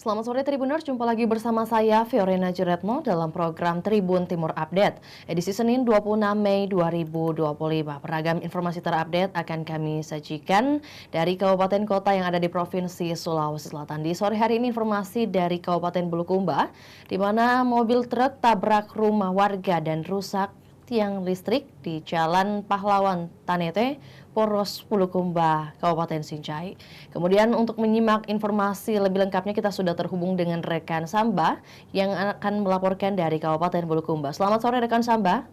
Selamat sore Tribuners, jumpa lagi bersama saya Fiorina Juretno dalam program Tribun Timur Update. Edisi Senin 26 Mei 2025. Beragam informasi terupdate akan kami sajikan dari kabupaten kota yang ada di Provinsi Sulawesi Selatan. Di sore hari ini informasi dari Kabupaten Bulukumba, di mana mobil truk tabrak rumah warga dan rusak tiang listrik di Jalan Pahlawan Tanete, Poros Bulukumba, Kabupaten Sinjai. Kemudian untuk menyimak informasi lebih lengkapnya kita sudah terhubung dengan rekan Samba yang akan melaporkan dari Kabupaten Bulukumba. Selamat sore rekan Samba.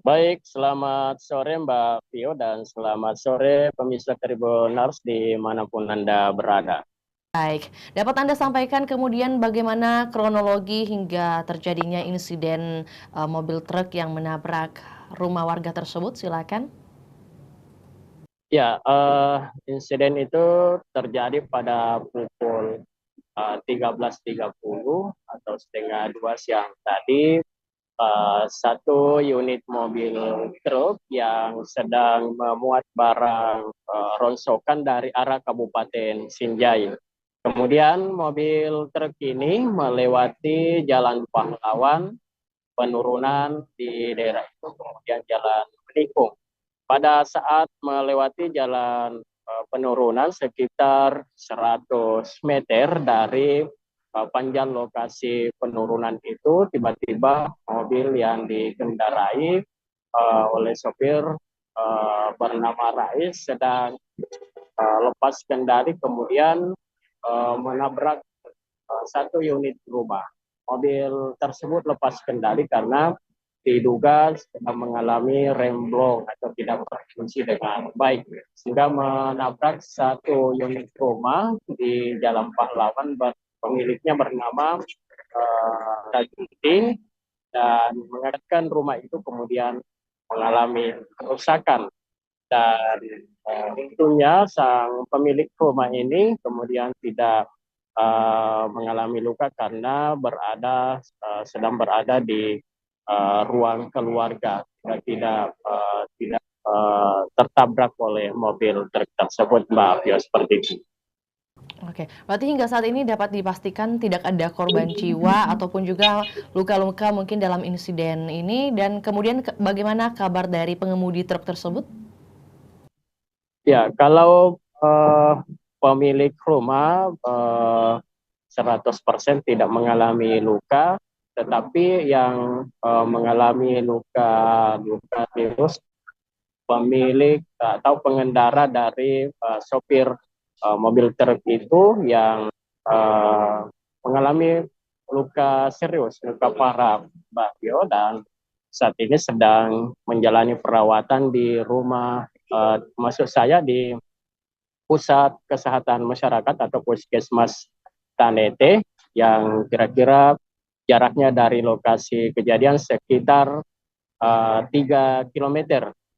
Baik, selamat sore Mbak Pio dan selamat sore pemirsa Tribuners dimanapun Anda berada. Baik, dapat Anda sampaikan kemudian bagaimana kronologi hingga terjadinya insiden mobil truk yang menabrak rumah warga tersebut? Silakan. Ya, insiden itu terjadi pada pukul 13.30 atau setengah 2 siang tadi. Satu unit mobil truk yang sedang memuat barang rongsokan dari arah Kabupaten Sinjai. Kemudian mobil truk ini melewati Jalan Pahlawan, penurunan di daerah itu, kemudian Jalan Menikung. Pada saat melewati jalan penurunan sekitar 100 meter dari panjang lokasi penurunan itu, tiba-tiba mobil yang dikendarai oleh sopir bernama Rais sedang lepas kendali, kemudian menabrak satu unit rumah. Mobil tersebut lepas kendali karena diduga sedang mengalami remblong atau tidak berfungsi dengan baik, sehingga menabrak satu unit rumah di Jalan Pahlawan. Pemiliknya bernama Tajudin, dan mengakibatkan rumah itu kemudian mengalami kerusakan. Dan tentunya sang pemilik rumah ini kemudian tidak mengalami luka karena sedang berada di ruang keluarga, tidak tertabrak oleh mobil truk tersebut, Mbak Pio, seperti itu. Oke, berarti hingga saat ini dapat dipastikan tidak ada korban jiwa ataupun juga luka-luka mungkin dalam insiden ini, dan kemudian bagaimana kabar dari pengemudi truk tersebut? Ya, kalau pemilik rumah 100% tidak mengalami luka, tetapi yang mengalami luka serius pemilik atau pengendara dari sopir mobil truk itu yang mengalami luka serius, luka parah, Mbak Pio, dan saat ini sedang menjalani perawatan di rumah, maksud saya di Pusat Kesehatan Masyarakat atau Puskesmas Tanete, yang kira-kira jaraknya dari lokasi kejadian sekitar 3 km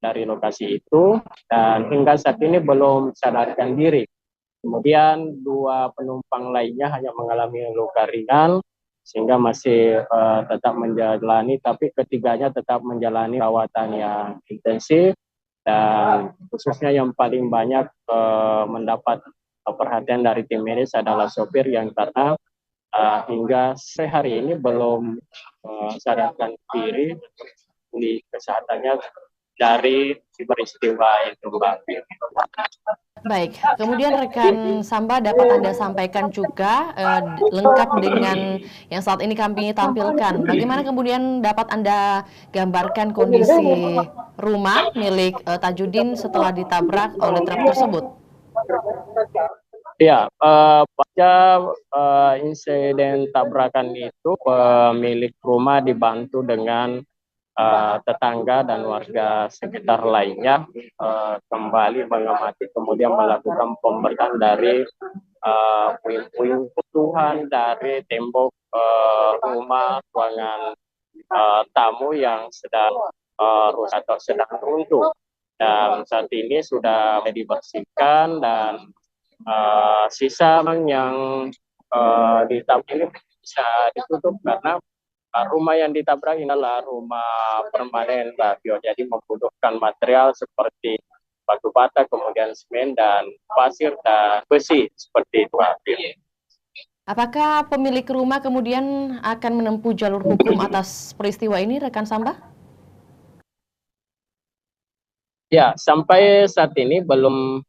dari lokasi itu, dan hingga saat ini belum sadarkan diri. Kemudian dua penumpang lainnya hanya mengalami luka ringan sehingga masih tetap menjalani, tapi ketiganya tetap menjalani perawatan yang intensif, dan khususnya yang paling banyak mendapat perhatian dari tim medis adalah sopir yang karena hingga sehari ini belum sadarkan diri di kesehatannya dari peristiwa itu, Mbak. Baik, kemudian rekan Samba dapat Anda sampaikan juga lengkap dengan yang saat ini kami tampilkan. Bagaimana kemudian dapat Anda gambarkan kondisi rumah milik Tajudin setelah ditabrak oleh truk tersebut? Ya, pada insiden tabrakan itu pemilik rumah dibantu dengan tetangga dan warga sekitar lainnya kembali mengamati, kemudian melakukan pembersihan dari puing-puing runtuhan dari tembok rumah ruangan tamu yang sedang rusak atau sedang runtuh. Dan saat ini sudah dibersihkan, dan sisa yang ditabrak ini bisa ditutup karena rumah yang ditabrak ini adalah rumah permanen, Mbak Bio. Jadi membutuhkan material seperti batu bata, kemudian semen dan pasir dan besi, seperti itu, Mbak Bio. Apakah pemilik rumah kemudian akan menempuh jalur hukum atas peristiwa ini, rekan Samba? Ya, sampai saat ini belum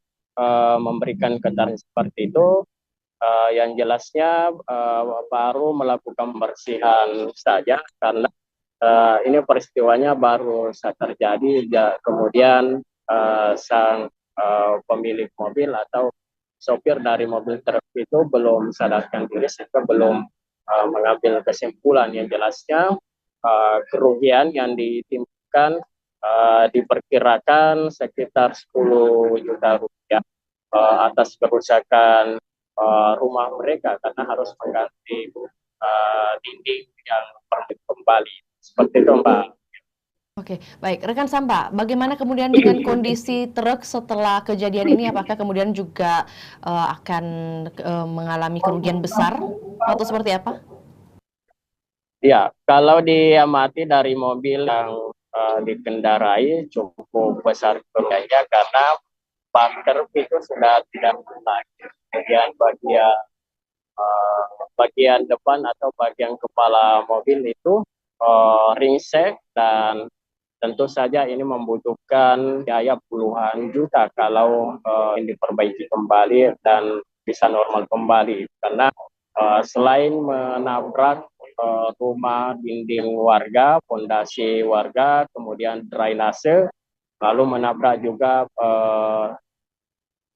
memberikan keterangan seperti itu. Yang jelasnya baru melakukan pembersihan saja karena ini peristiwanya baru saat terjadi. Kemudian sang pemilik mobil atau sopir dari mobil truk itu belum sadarkan diri sehingga belum mengambil kesimpulan. Yang jelasnya kerugian yang ditimbulkan diperkirakan sekitar 10 juta rupiah atas kerusakan rumah mereka karena harus mengganti dinding yang perlu kembali. Seperti itu, Mbak. Oke, baik. Rekan Samba, bagaimana kemudian dengan kondisi truk setelah kejadian ini? Apakah kemudian juga akan mengalami kerugian besar atau seperti apa? Ya, kalau diamati dari mobil yang dikendarai cukup besar kerugiannya karena bumper itu sudah tidak lagi. Kemudian bagian depan atau bagian kepala mobil itu ringsek dan tentu saja ini membutuhkan biaya puluhan juta kalau ini diperbaiki kembali dan bisa normal kembali karena selain menabrak rumah, dinding warga, fondasi warga, kemudian drainase, lalu menabrak juga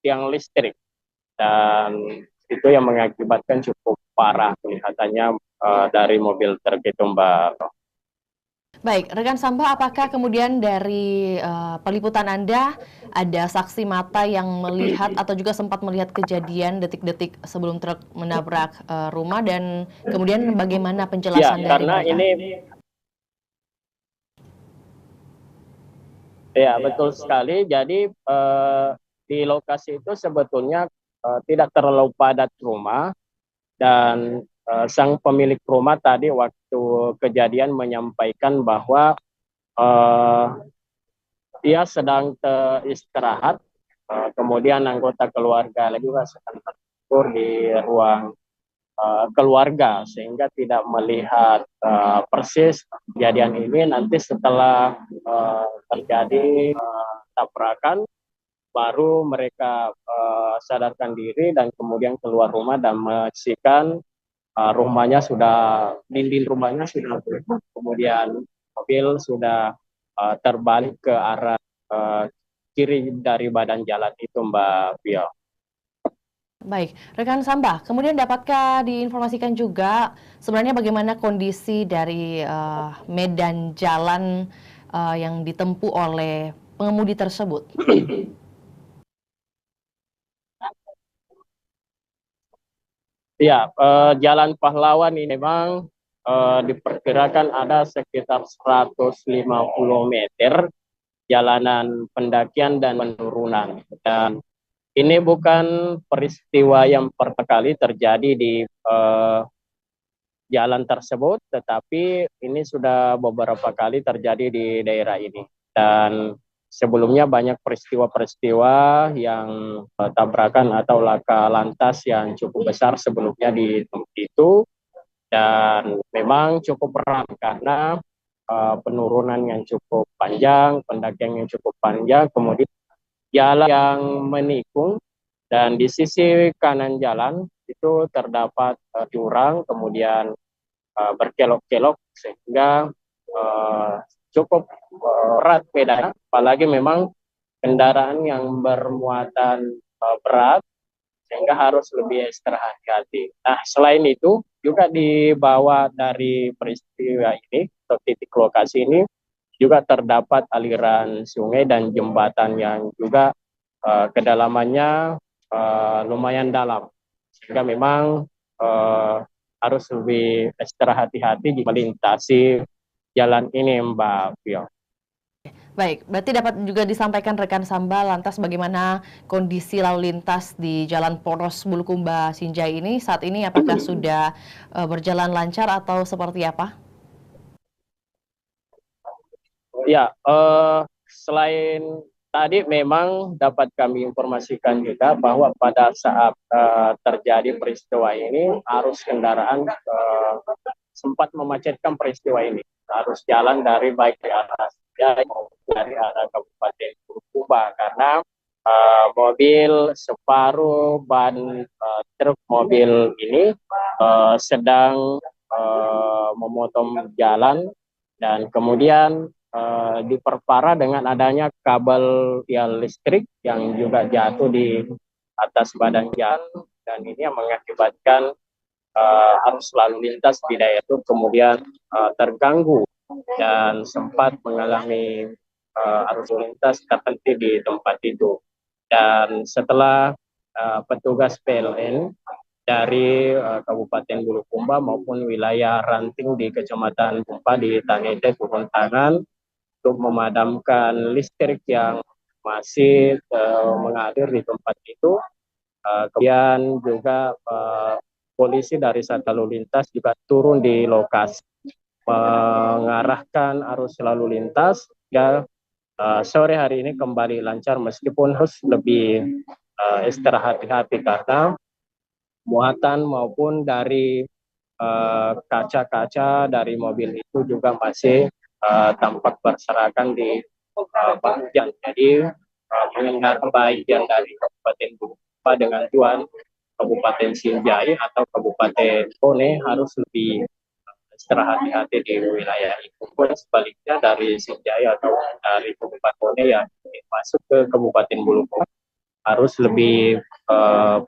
tiang listrik dan itu yang mengakibatkan cukup parah kelihatannya dari mobil truk itu, Mbak. Baik, rekan Samba, apakah kemudian dari peliputan Anda ada saksi mata yang melihat atau juga sempat melihat kejadian detik-detik sebelum truk menabrak rumah dan kemudian bagaimana Ya, penjelasan dari karena mereka? ini ya betul sekali. Jadi di lokasi itu sebetulnya tidak terlalu padat rumah dan sang pemilik rumah tadi waktu kejadian menyampaikan bahwa eh, dia sedang istirahat, kemudian anggota keluarga juga sedang tertidur di ruang keluarga sehingga tidak melihat persis kejadian ini. Nanti setelah terjadi tabrakan baru mereka sadarkan diri dan kemudian keluar rumah dan menyaksikan rumahnya sudah dinding rumahnya sudah rubuh, kemudian mobil sudah terbalik ke arah uh, kiri dari badan jalan itu, Mbak Pio. Baik, rekan Samba, kemudian dapatkah diinformasikan juga sebenarnya bagaimana kondisi dari medan jalan yang ditempuh oleh pengemudi tersebut? Ya, Jalan Pahlawan ini memang diperkirakan ada sekitar 150 meter jalanan pendakian dan penurunan. Dan ini bukan peristiwa yang pertama kali terjadi di jalan tersebut, tetapi ini sudah beberapa kali terjadi di daerah ini. Dan sebelumnya banyak peristiwa-peristiwa yang tabrakan atau laka lantas yang cukup besar sebelumnya di tempat itu. Dan memang cukup berat karena penurunan yang cukup panjang, pendakian yang cukup panjang, kemudian jalan yang menikung dan di sisi kanan jalan itu terdapat jurang, kemudian berkelok-kelok sehingga uh, cukup berat bedanya, apalagi memang kendaraan yang bermuatan berat sehingga harus lebih ekstra hati-hati. Nah, selain itu juga dibawa dari peristiwa ini atau titik lokasi ini juga terdapat aliran sungai dan jembatan yang juga kedalamannya lumayan dalam sehingga memang uh, harus lebih ekstra hati-hati jika melintasi jalan ini, Mbak Pio. Baik, berarti dapat juga disampaikan rekan Samba lantas bagaimana kondisi lalu lintas di Jalan Poros Bulukumba Sinjai ini saat ini apakah sudah berjalan lancar atau seperti apa? Ya, selain Tadi memang dapat kami informasikan juga bahwa pada saat terjadi peristiwa ini, arus kendaraan sempat memacetkan peristiwa ini. Arus jalan dari baik di arah Sejai maupun dari arah Kabupaten Bulukumba karena mobil separuh ban truk mobil ini sedang memotong jalan dan kemudian diperparah dengan adanya kabel listrik yang juga jatuh di atas badan jalan dan ini yang mengakibatkan arus lalu lintas di daerah itu kemudian terganggu dan sempat mengalami arus lalu lintas terhenti di tempat itu. Dan setelah petugas PLN dari Kabupaten Bulukumba maupun wilayah Ranting di Kecamatan Bumpa di Tangete turun tangan untuk memadamkan listrik yang masih mengalir di tempat itu. Kemudian juga polisi dari Sat Lalu Lintas juga turun di lokasi mengarahkan arus lalu lintas ya sore hari ini kembali lancar meskipun harus lebih ekstra hati-hati karena muatan maupun dari kaca-kaca dari mobil itu juga masih tampak berserakan di bagian. Jadi mengingat bagian dari Kabupaten Bulukumba dengan tuan Kabupaten Sinjai atau Kabupaten Bone harus lebih ekstra hati-hati di wilayah itu. Pun sebaliknya dari Sinjai atau dari Kabupaten Bone yang masuk ke Kabupaten Bulukumba harus lebih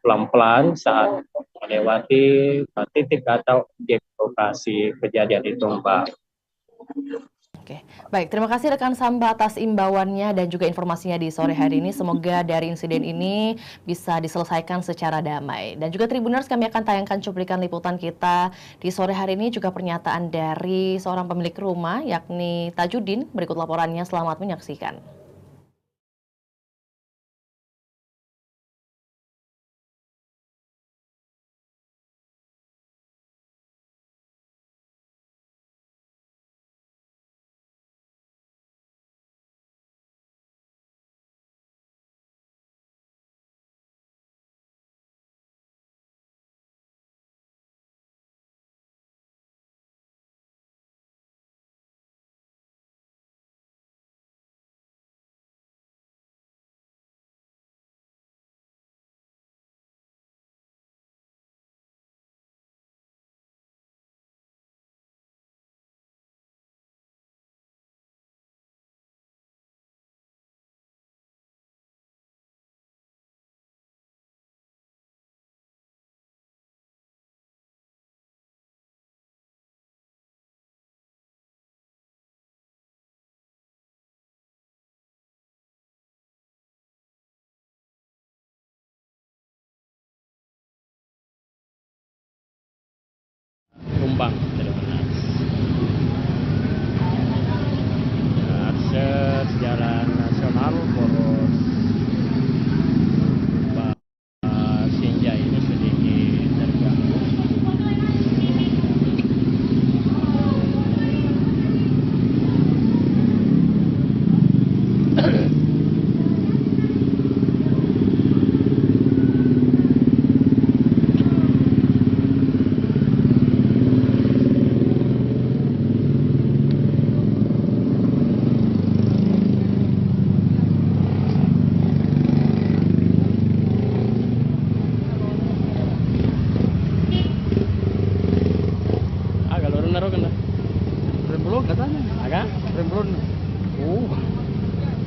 pelan-pelan saat melewati titik atau objek lokasi kejadian itu, Mbak. Oke, baik. Terima kasih rekan Samba atas imbauannya dan juga informasinya di sore hari ini. Semoga dari insiden ini bisa diselesaikan secara damai. Dan juga Tribuners, kami akan tayangkan cuplikan liputan kita di sore hari ini juga pernyataan dari seorang pemilik rumah yakni Tajudin. Berikut laporannya, selamat menyaksikan. Tumbang akses jalan nasional poros Sinjai ini sedikit terganggu. Remblon katanya. Agak? Remblon.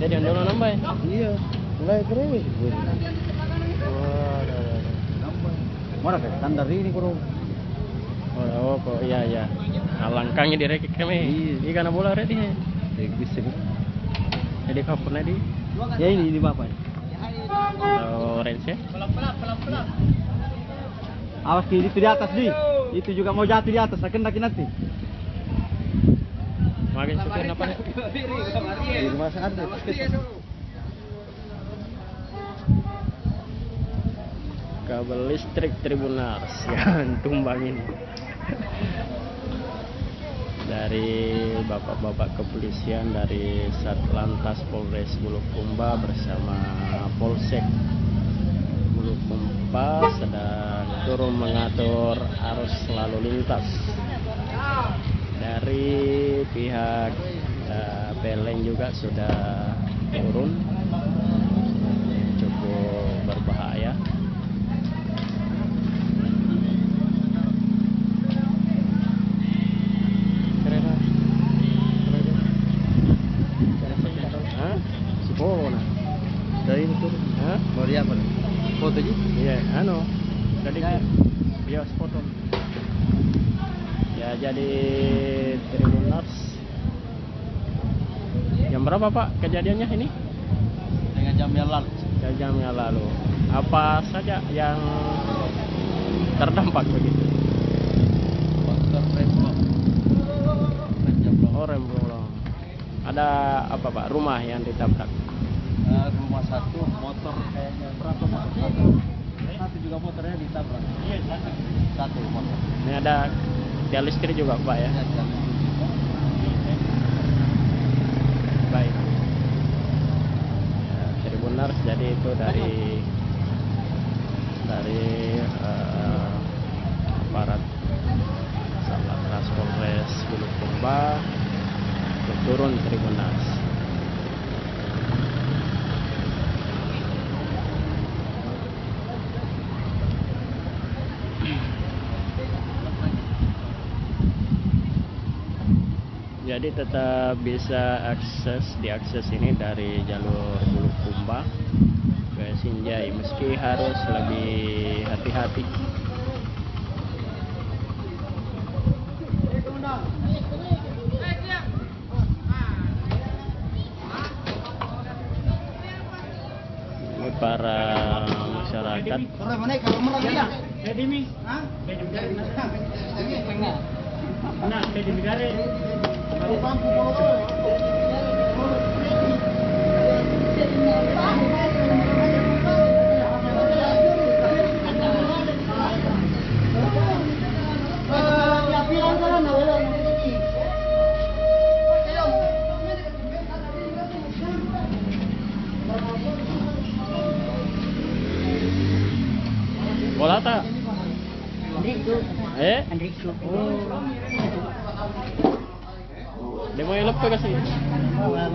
Jadi yang nambah ya? Iya. Mulai keren. Mana kayak standar ini kurang. Oh, kok iya. Langkangnya direkik kami. Iya karena bola ready. Bisa nih. Jadi covernya di. Ya ini Bapak. Orange ya? Awas Ki, itu di atas di. Itu juga mau jatuh di atas, akan nanti. Makin supir apa nih? Di rumah sakit ada. Kabel listrik Tribunars yang tumbang ini. dari bapak-bapak kepolisian dari Satlantas Polres Bulukumba bersama Polsek Bulukumba sedang turun mengatur arus lalu lintas. Dari pihak PLN juga sudah turun, cukup berbahaya. Dari itu. Hah? Mau dia apa? Foto aja? Iya, tadi bios foto. Ya, jadi Tribunars. Jam berapa Pak kejadiannya ini? Dengan jam yang lalu. Jam yang lalu. Apa saja yang terdampak begitu? Motor remblong. Oh, remblong. Ada apa Pak? Rumah yang ditabrak? Rumah satu, motor kayaknya berapa motor? Satu juga motornya ditabrak. Iya, satu motor. Ini ada tiang listrik juga Pak ya? Baik. Ya, Tribunars, jadi itu dari aparat Satlantas Polres Bulukumba turun Tribunars. Jadi tetap bisa diakses ini dari jalur Bulukumba ke Sinjai, meski harus lebih hati-hati. Ini para masyarakat. Bola tak? Andriku. Demo yang lepas kasih.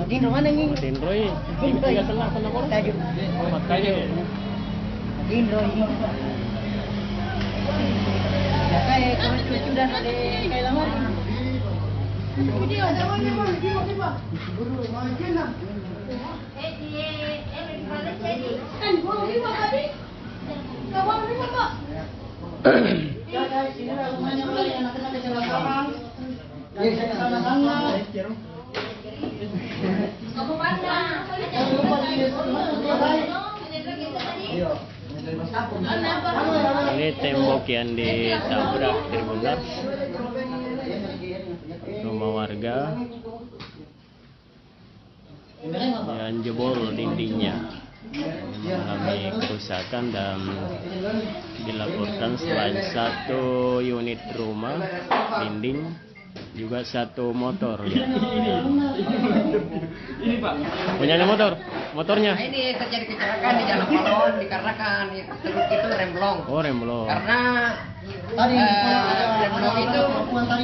Din mana ni? Tinroy. Tiga senang apa nama? Tajuk. Mat kayu. Din Roy. Ya kaya kau sudah ada kaya lama. Ini tembok yang ditabrak Tribunars, rumah warga yang jebol dindingnya, mengalami kerusakan dan dilaporkan selain satu unit rumah dinding juga satu motor ya. Ini Pak. Punyanya motornya. Nah, ini terjadi kecelakaan di Jalan Palon dikarenakan truk itu remblong. Oh, remblong. Karena remblong itu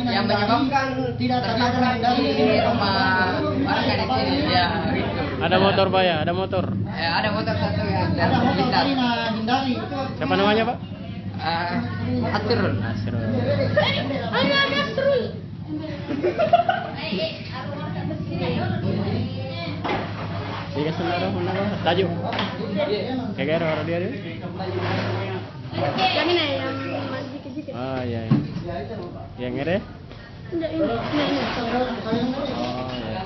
yang menyebabkan tertabrak di rumah warga di sini ya gitu. Ada motor Pak ya? Ada motor. Ada motor satu yang dari lintas. Siapa namanya Pak? Atur. Asrul. Sige sendiri mana tajuk. Kayak orang dia. Yang ini yang masih kecil. Ah ya. Yang ngere? Enggak ini. Oh ya.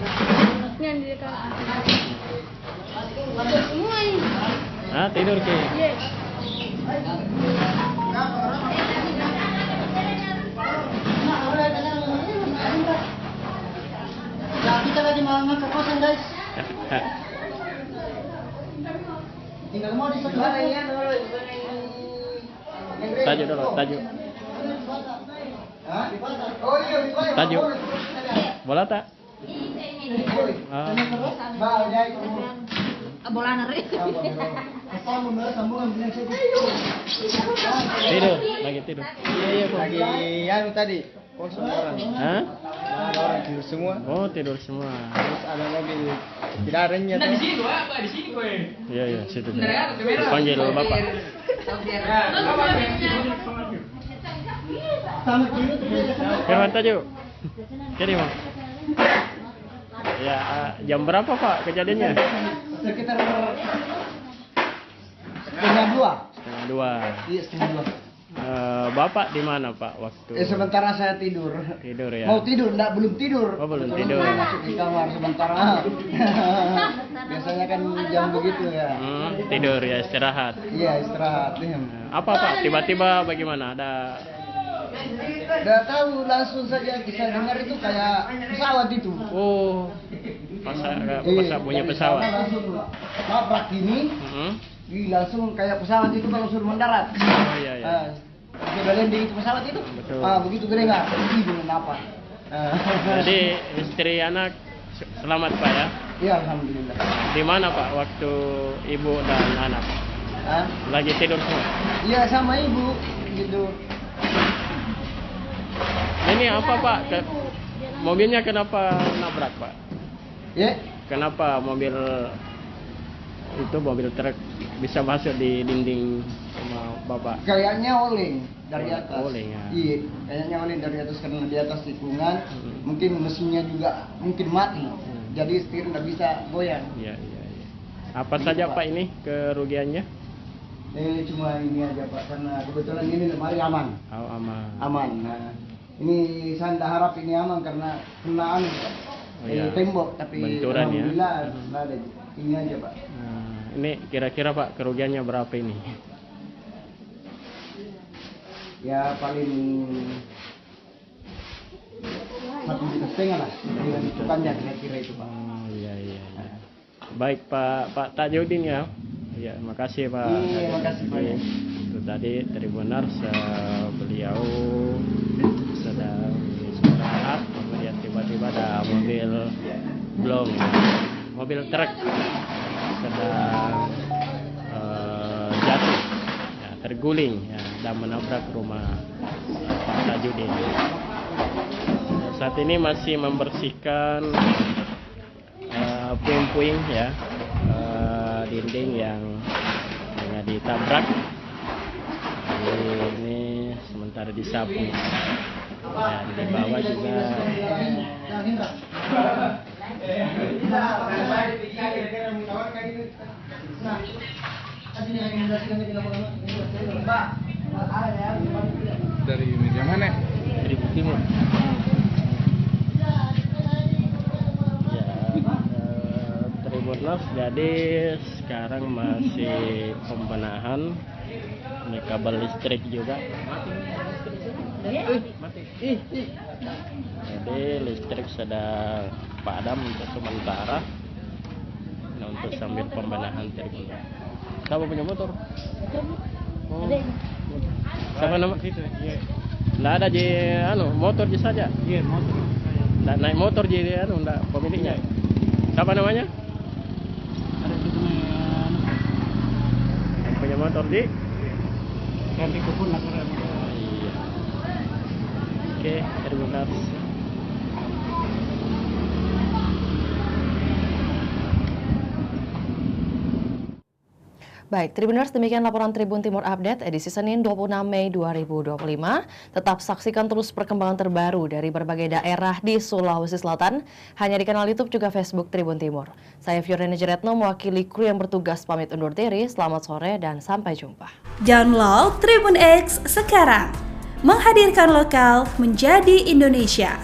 Yang di dekat. Semua ini. Ah tidur ke? Yes. Ya, kita lagi mau ngangkat kosan guys. Tinggal mau di sebelah ya. Tajuk dulu, tajuk. Tajuk. Bola tak? Ah. Bola nari. Tidur, lagi tidur. Iya, lagi anu tadi. Kosong orang. Hah? Ada orang tidur semua. Oh, tidur semua. Terus ada mobil tidak adanya tuh. Iya, iya, situ. Panggil Bapak. Firman Tajuk. Jadi, Bang. Ya, jam berapa Pak kejadiannya? Sekitar setengah dua. Setengah 2. Iya, setengah dua. Bapak di mana Pak waktu? Sementara saya tidur. Tidur ya. Mau tidur, belum tidur. Oh, belum Kebetulan tidur. saya masuk di kamar sementara. Biasanya kan jam begitu ya. Tidur ya, istirahat. Iya, istirahat. Apa Pak? Tiba-tiba bagaimana? Ada Udah tahu langsung saja bisa dengar itu kayak pesawat itu. Bunyi pesawat. Langsung nabrak ini, langsung kayak pesawat itu kalau suruh mendarat. Oh iya iya. Sudah landing itu pesawat itu. Betul. Begitu gede nggak? Dengan apa? Jadi istri anak selamat Pak ya? Iya, alhamdulillah. Di mana Pak waktu ibu dan anak? Lagi tidur semua? Iya, sama ibu gitu. Ini apa Pak? Mobilnya kenapa nabrak Pak? Ya? Kenapa mobil truk bisa masuk di dinding sama Bapak? Kayaknya oleng dari atas. Oleng ya. Iya, kayaknya oleng dari atas karena di atas tikungan. Mungkin mesinnya juga mungkin mati. Jadi setir nggak bisa goyang. Iya. Apa saja Pak ini kerugiannya? Cuma ini aja Pak, karena kebetulan ini lemari aman. Oh, aman. Aman. Nah, ini saya tidak harap ini aman karena kena tembok, tapi benturan ya. alhamdulillah nggak ada. Ini aja Pak. Ini kira-kira Pak kerugiannya berapa ini? Ya paling 1,5 juta lah dengan hitungannya kira-kira itu Pak. Oh iya. Baik Pak Tajudin ya. Ya, makasih Pak. Iya, makasih Pak. Itu tadi Tribuners beliau sedang istirahat, kemudian tiba-tiba ada mobil truk sedang jatuh, ya, terguling ya, dan menabrak rumah Pak Tajudin. Saat ini masih membersihkan puing-puing ya, dinding yang ditabrak. Ini sementara disapu dan di bawah juga. Dari media mana? Dari Timur. Tribuners, jadi sekarang masih pembenahan. Ini kabel listrik juga mati. Jadi listrik sedang padam untuk sementara. Nah, untuk sambil pembenahan Tribuners. Siapa punya motor? Oh. Siapa nama? Nggak ada motor saja. Iya, motor. Nggak naik motor jadi nggak pemiliknya. Siapa namanya? Ada itu Yang punya motor di? ganti kupon lah karena. Iya. Oke, Tribuners. Baik, Tribuners, demikian laporan Tribun Timur Update edisi Senin 26 Mei 2025. Tetap saksikan terus perkembangan terbaru dari berbagai daerah di Sulawesi Selatan, hanya di kanal YouTube juga Facebook Tribun Timur. Saya Fiorena Jeretno, mewakili kru yang bertugas pamit undur diri. Selamat sore dan sampai jumpa. Download Tribun X sekarang, menghadirkan lokal menjadi Indonesia.